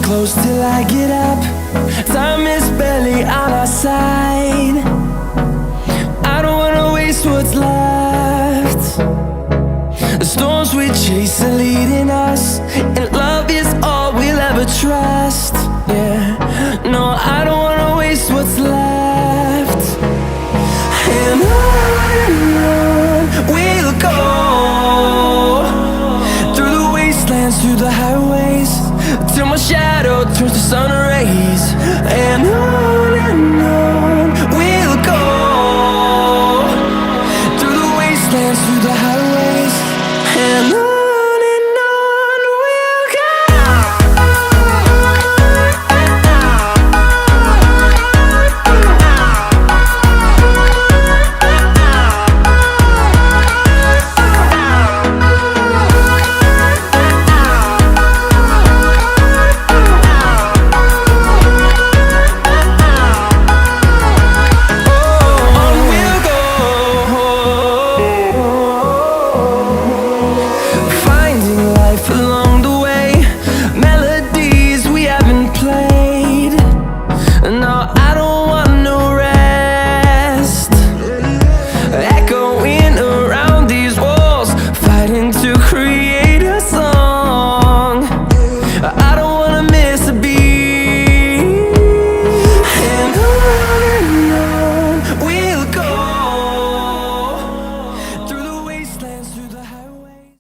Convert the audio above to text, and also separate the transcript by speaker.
Speaker 1: close till I get up. Time is barely on our side. I don't wanna waste what's left. The storms we chase are leading us, and love is all we'll ever trust. Yeah, no, I don't wanna waste what's left. And on we'll go, through the wastelands, through the highways, till my shadow turns to sun rays. And on we'll go, through the wastelands, through the highways, and on we'll go. Along the way, melodies we haven't played. No, I don't want no rest. Echoing around these walls, fighting to create